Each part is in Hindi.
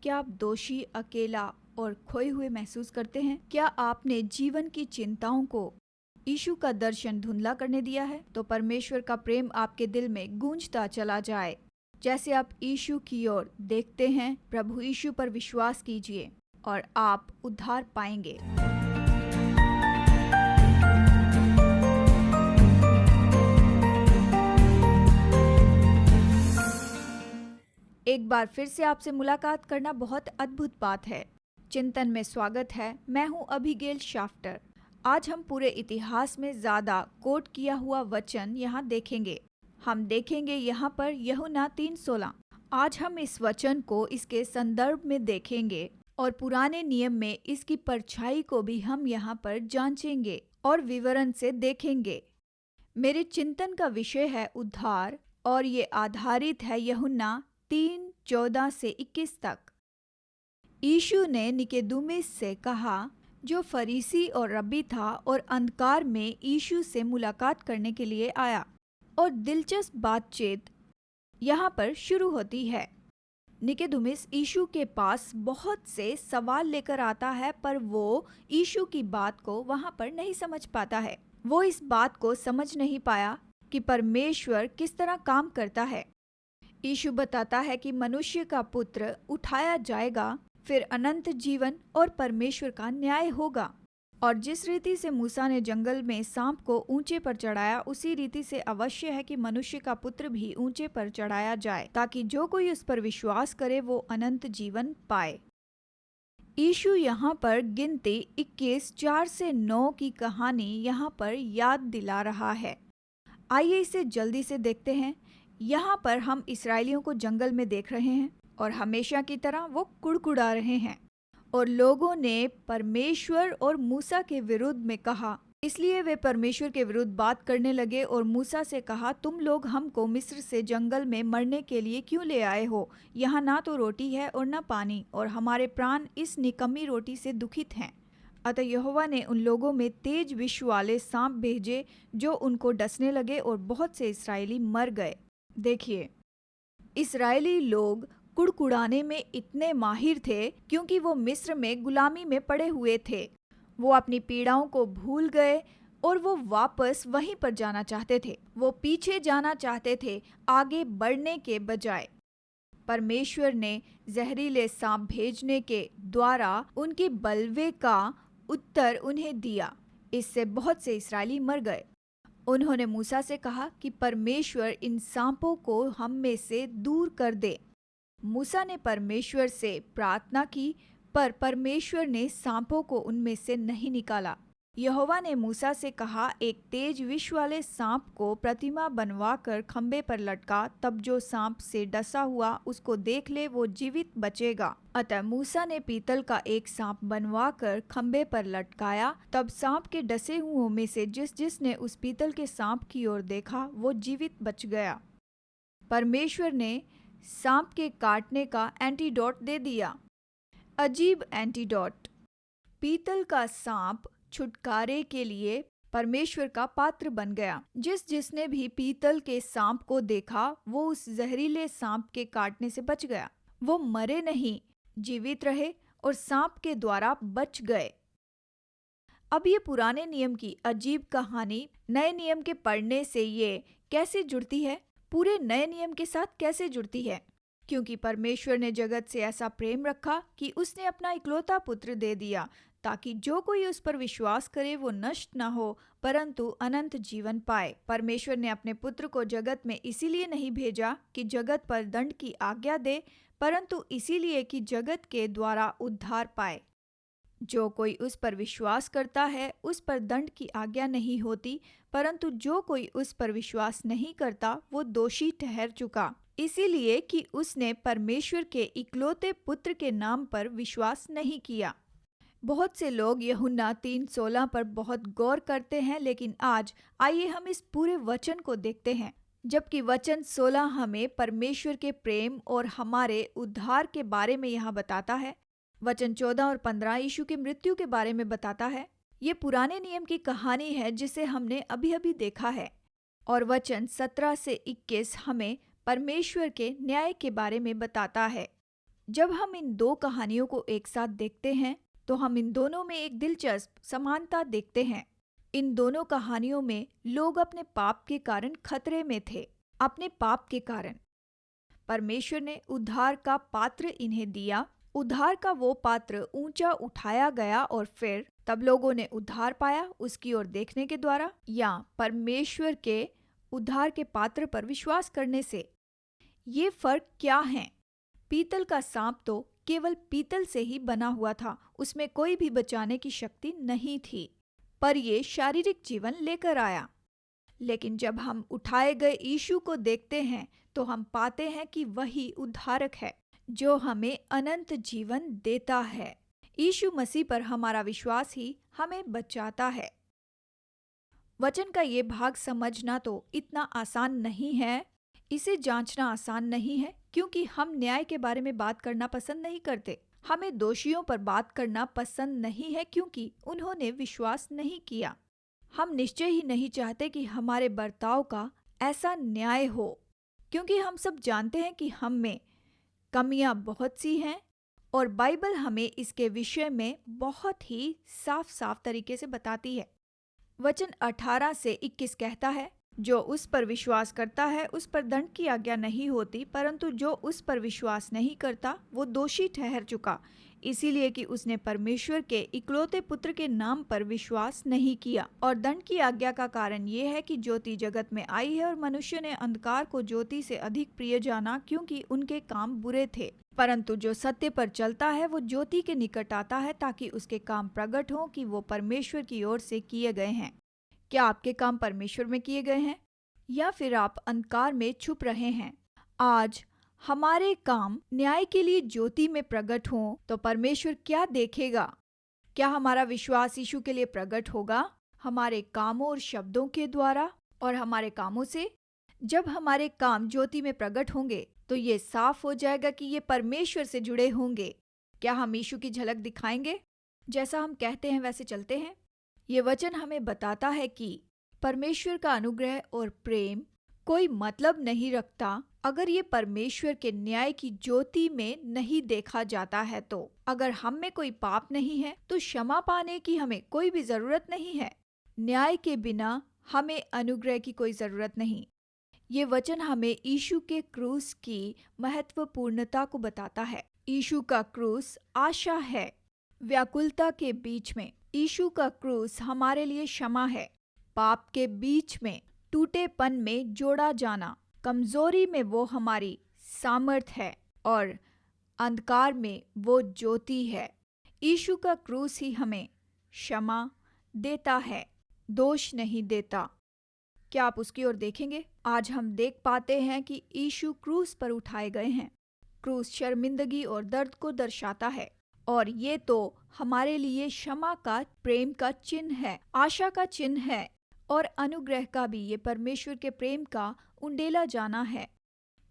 क्या आप दोषी, अकेला और खोए हुए महसूस करते हैं? क्या आपने जीवन की चिंताओं को यीशु का दर्शन धुंधला करने दिया है? तो परमेश्वर का प्रेम आपके दिल में गूंजता चला जाए। जैसे आप यीशु की ओर देखते हैं, प्रभु यीशु पर विश्वास कीजिए और आप उद्धार पाएंगे। एक बार फिर से आपसे मुलाकात करना बहुत अद्भुत बात है। चिंतन में स्वागत है। मैं हूं अभिगेल शाफ्टर। आज हम पूरे इतिहास में ज्यादा कोट किया हुआ वचन यहाँ देखेंगे। हम देखेंगे यहाँ पर यूहन्ना 3:16। आज हम इस वचन को इसके संदर्भ में देखेंगे और पुराने नियम में इसकी परछाई को भी हम यहाँ पर जांचेंगे और विवरण से देखेंगे। मेरे चिंतन का विषय है उद्धार और ये आधारित है यूहन्ना 3:14 से 21 तक। यीशु ने निकोदेमुस से कहा, जो फरीसी और रब्बी था और अंधकार में यीशु से मुलाकात करने के लिए आया। और दिलचस्प बातचीत यहाँ पर शुरू होती है। निकोदेमुस यीशु के पास बहुत से सवाल लेकर आता है, पर वो यीशु की बात को वहाँ पर नहीं समझ पाता है। वो इस बात को समझ नहीं पाया कि परमेश्वर किस तरह काम करता है। यीशु बताता है कि मनुष्य का पुत्र उठाया जाएगा, फिर अनंत जीवन और परमेश्वर का न्याय होगा। और जिस रीति से मूसा ने जंगल में सांप को ऊंचे पर चढ़ाया, उसी रीति से अवश्य है कि मनुष्य का पुत्र भी ऊंचे पर चढ़ाया जाए, ताकि जो कोई उस पर विश्वास करे वो अनंत जीवन पाए। यीशु यहाँ पर गिनती 21 4 से 9 की कहानी यहाँ पर याद दिला रहा है। आइए इसे जल्दी से देखते हैं। यहाँ पर हम इसराइलियों को जंगल में देख रहे हैं और हमेशा की तरह वो कुड़कुड़ा रहे हैं और लोगों ने परमेश्वर और मूसा के विरुद्ध में कहा। इसलिए वे परमेश्वर के विरुद्ध बात करने लगे और मूसा से कहा, तुम लोग हमको मिस्र से जंगल में मरने के लिए क्यों ले आए हो? यहाँ ना तो रोटी है और न पानी, और हमारे प्राण इस निकम्मी रोटी से दुखित हैं। अतः यहोवा ने उन लोगों में तेज विष वाले सांप भेजे, जो उनको डसने लगे और बहुत से इसराइली मर गए। देखिए, इस्राएली लोग कुड़कुड़ाने में इतने माहिर थे क्योंकि वो मिस्र में गुलामी में पड़े हुए थे। वो अपनी पीड़ाओं को भूल गए और वो वापस वहीं पर जाना चाहते थे। वो पीछे जाना चाहते थे, आगे बढ़ने के बजाय। परमेश्वर ने जहरीले सांप भेजने के द्वारा उनकी बलवे का उत्तर उन्हें दिया। इससे बहुत से इस्राएली मर गए। उन्होंने मूसा से कहा कि परमेश्वर इन सांपों को हम में से दूर कर दे। मूसा ने परमेश्वर से प्रार्थना की, पर परमेश्वर ने सांपों को उनमें से नहीं निकाला। यहोवा ने मूसा से कहा, एक तेज विष वाले सांप को प्रतिमा बनवाकर खंबे पर लटका, तब जो सांप से डसा हुआ उसको देख ले, वो जीवित बचेगा। अतः मूसा ने पीतल का एक सांप बनवाकर खंबे पर लटकाया। तब सांप के डसे हुओं में से जिसने उस पीतल के सांप की ओर देखा, वो जीवित बच गया। परमेश्वर ने सांप के काटने का एंटीडोट दे दिया। अजीब एंटीडोट। पीतल का सांप छुटकारे के लिए परमेश्वर का पात्र बन गया। जिसने भी पीतल के सांप को देखा, वो उस जहरीले सांप के काटने से बच गया। वो मरे नहीं, जीवित रहे और सांप के द्वारा बच गए। अब ये पुराने नियम की अजीब कहानी नए नियम के पढ़ने से ये कैसे जुड़ती है? पूरे नए नियम के साथ कैसे जुड़ती है? क्योंकि परमेश्वर ने जगत से ऐसा प्रेम रखा कि उसने अपना इकलौता पुत्र दे दिया, ताकि जो कोई उस पर विश्वास करे वो नष्ट न हो, परंतु अनंत जीवन पाए। परमेश्वर ने अपने पुत्र को जगत में इसीलिए नहीं भेजा कि जगत पर दंड की आज्ञा दे, परंतु इसीलिए कि जगत के द्वारा उद्धार पाए। जो कोई उस पर विश्वास करता है, उस पर दंड की आज्ञा नहीं होती, परंतु जो कोई उस पर विश्वास नहीं करता, वो दोषी ठहर चुका, इसीलिए कि उसने परमेश्वर के इकलौते पुत्र के नाम पर विश्वास नहीं किया। बहुत से लोग यूहन्ना 3:16 पर बहुत गौर करते हैं, लेकिन आज आइए हम इस पूरे वचन को देखते हैं। जबकि वचन 16 हमें परमेश्वर के प्रेम और हमारे उद्धार के बारे में यहाँ बताता है। वचन 14 और 15 यीशु की मृत्यु के बारे में बताता है। ये पुराने नियम की कहानी है जिसे हमने अभी अभी देखा है। और वचन 17 से 21 हमें परमेश्वर के न्याय के बारे में बताता है। जब हम इन दो कहानियों को एक साथ देखते हैं तो हम इन दोनों में एक दिलचस्प समानता देखते हैं। इन दोनों कहानियों में लोग अपने पाप के कारण खतरे में थे। अपने पाप के कारण परमेश्वर ने उद्धार का पात्र इन्हें दिया। उद्धार का वो पात्र ऊंचा उठाया गया और फिर तब लोगों ने उद्धार पाया उसकी ओर देखने के द्वारा या परमेश्वर के उद्धार के पात्र पर विश्वास करने से। ये फर्क क्या है? पीतल का सांप तो केवल पीतल से ही बना हुआ था, उसमें कोई भी बचाने की शक्ति नहीं थी, पर ये शारीरिक जीवन लेकर आया। लेकिन जब हम उठाए गए यीशु को देखते हैं तो हम पाते हैं कि वही उद्धारक है जो हमें अनंत जीवन देता है। यीशु मसीह पर हमारा विश्वास ही हमें बचाता है। वचन का ये भाग समझना तो इतना आसान नहीं है, इसे जांचना आसान नहीं है, क्योंकि हम न्याय के बारे में बात करना पसंद नहीं करते। हमें दोषियों पर बात करना पसंद नहीं है क्योंकि उन्होंने विश्वास नहीं किया। हम निश्चय ही नहीं चाहते कि हमारे बर्ताव का ऐसा न्याय हो, क्योंकि हम सब जानते हैं कि हम में कमियां बहुत सी हैं और बाइबल हमें इसके विषय में बहुत ही साफ साफ तरीके से बताती है। वचन 18 से 21 कहता है, जो उस पर विश्वास करता है उस पर दंड की आज्ञा नहीं होती, परंतु जो उस पर विश्वास नहीं करता वो दोषी ठहर चुका, इसीलिए कि उसने परमेश्वर के इकलौते पुत्र के नाम पर विश्वास नहीं किया। और दंड की आज्ञा का कारण ये है कि ज्योति जगत में आई है और मनुष्य ने अंधकार को ज्योति से अधिक प्रिय जाना, क्योंकि उनके काम बुरे थे। परंतु जो सत्य पर चलता है वो ज्योति के निकट आता है, ताकि उसके काम प्रकट हों कि वो परमेश्वर की ओर से किए गए हैं। क्या आपके काम परमेश्वर में किए गए हैं या फिर आप अंधकार में छुप रहे हैं? आज हमारे काम न्याय के लिए ज्योति में प्रकट हों तो परमेश्वर क्या देखेगा? क्या हमारा विश्वास यीशु के लिए प्रकट होगा हमारे कामों और शब्दों के द्वारा और हमारे कामों से? जब हमारे काम ज्योति में प्रकट होंगे तो ये साफ हो जाएगा कि ये परमेश्वर से जुड़े होंगे। क्या हम यीशु की झलक दिखाएंगे? जैसा हम कहते हैं वैसे चलते हैं? ये वचन हमें बताता है कि परमेश्वर का अनुग्रह और प्रेम कोई मतलब नहीं रखता अगर ये परमेश्वर के न्याय की ज्योति में नहीं देखा जाता है। तो अगर हम में कोई पाप नहीं है तो क्षमा पाने की हमें कोई भी जरूरत नहीं है। न्याय के बिना हमें अनुग्रह की कोई जरूरत नहीं। ये वचन हमें यीशु के क्रूस की महत्वपूर्णता को बताता है। यीशु का क्रूस आशा है व्याकुलता के बीच में। यीशु का क्रूस हमारे लिए क्षमा है। पाप के बीच में टूटेपन में जोड़ा जाना, कमजोरी में वो हमारी सामर्थ है और अंधकार में वो ज्योति है। यीशु का क्रूस ही हमें क्षमा देता है, दोष नहीं देता। क्या आप उसकी ओर देखेंगे? आज हम देख पाते हैं कि यीशु क्रूस पर उठाए गए हैं। क्रूस शर्मिंदगी और दर्द को दर्शाता है और ये तो हमारे लिए क्षमा का, प्रेम का चिन्ह है, आशा का चिन्ह है और अनुग्रह का भी। ये परमेश्वर के प्रेम का उंडेला जाना है।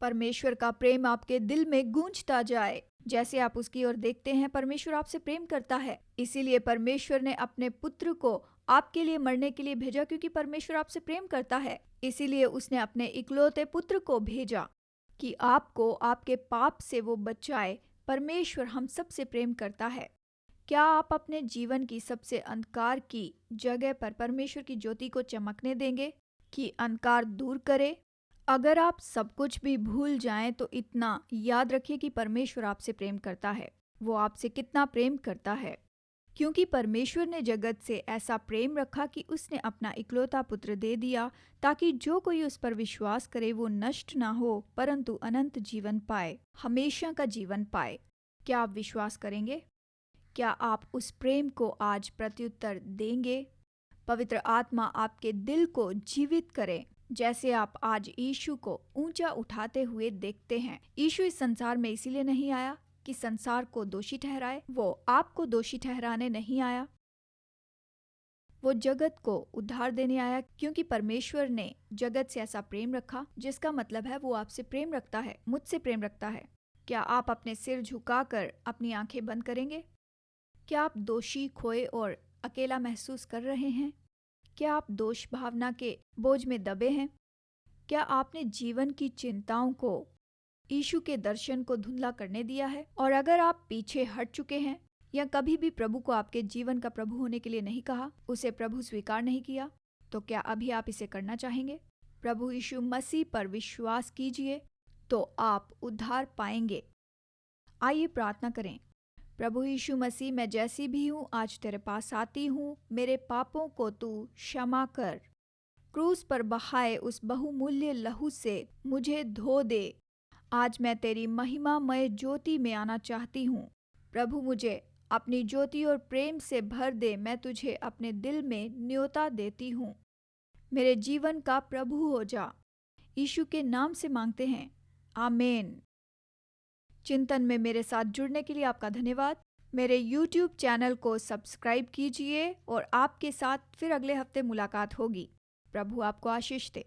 परमेश्वर का प्रेम आपके दिल में गूंजता जाए। जैसे आप उसकी ओर देखते हैं, परमेश्वर आपसे प्रेम करता है, इसीलिए परमेश्वर ने अपने पुत्र को आपके लिए मरने के लिए भेजा, क्योंकि परमेश्वर आपसे प्रेम करता है। इसीलिए उसने अपने इकलौते पुत्र को भेजा कि आपको आपके पाप से वो बचाए। परमेश्वर हम सबसे प्रेम करता है। क्या आप अपने जीवन की सबसे अंधकार की जगह पर परमेश्वर की ज्योति को चमकने देंगे कि अंधकार दूर करे? अगर आप सब कुछ भी भूल जाएं तो इतना याद रखिए कि परमेश्वर आपसे प्रेम करता है। वो आपसे कितना प्रेम करता है, क्योंकि परमेश्वर ने जगत से ऐसा प्रेम रखा कि उसने अपना इकलौता पुत्र दे दिया, ताकि जो कोई उस पर विश्वास करे वो नष्ट ना हो परंतु अनंत जीवन पाए, हमेशा का जीवन पाए। क्या आप विश्वास करेंगे? क्या आप उस प्रेम को आज प्रत्युत्तर देंगे? पवित्र आत्मा आपके दिल को जीवित करे, जैसे आप आज यीशु को ऊंचा उठाते हुए देखते हैं। यीशु इस संसार में इसीलिए नहीं आया कि संसार को दोषी ठहराए, वो आपको दोषी ठहराने नहीं आया। वो जगत को उद्धार देने आया, क्योंकि परमेश्वर ने जगत से ऐसा प्रेम रखा, जिसका मतलब है वो आपसे प्रेम रखता है, मुझसे प्रेम रखता है। क्या आप अपने सिर झुकाकर अपनी आंखें बंद करेंगे? क्या आप दोषी, खोए और अकेला महसूस कर रहे हैं? क्या आप दोष भावना के बोझ में दबे हैं? क्या आपने जीवन की चिंताओं को यीशु के दर्शन को धुंधला करने दिया है? और अगर आप पीछे हट चुके हैं या कभी भी प्रभु को आपके जीवन का प्रभु होने के लिए नहीं कहा, उसे प्रभु स्वीकार नहीं किया, तो क्या अभी आप इसे करना चाहेंगे? प्रभु यीशु मसीह पर विश्वास कीजिए तो आप उद्धार पाएंगे। आइए प्रार्थना करें। प्रभु यीशु मसीह, मैं जैसी भी हूँ आज तेरे पास आती हूँ। मेरे पापों को तू क्षमा कर। क्रूस पर बहाए उस बहुमूल्य लहू से मुझे धो दे। आज मैं तेरी महिमामय ज्योति में आना चाहती हूँ। प्रभु, मुझे अपनी ज्योति और प्रेम से भर दे। मैं तुझे अपने दिल में न्योता देती हूँ। मेरे जीवन का प्रभु हो जा। यीशु के नाम से मांगते हैं, आमीन। चिंतन में मेरे साथ जुड़ने के लिए आपका धन्यवाद। मेरे YouTube चैनल को सब्सक्राइब कीजिए और आपके साथ फिर अगले हफ्ते मुलाकात होगी। प्रभु आपको आशीष दे।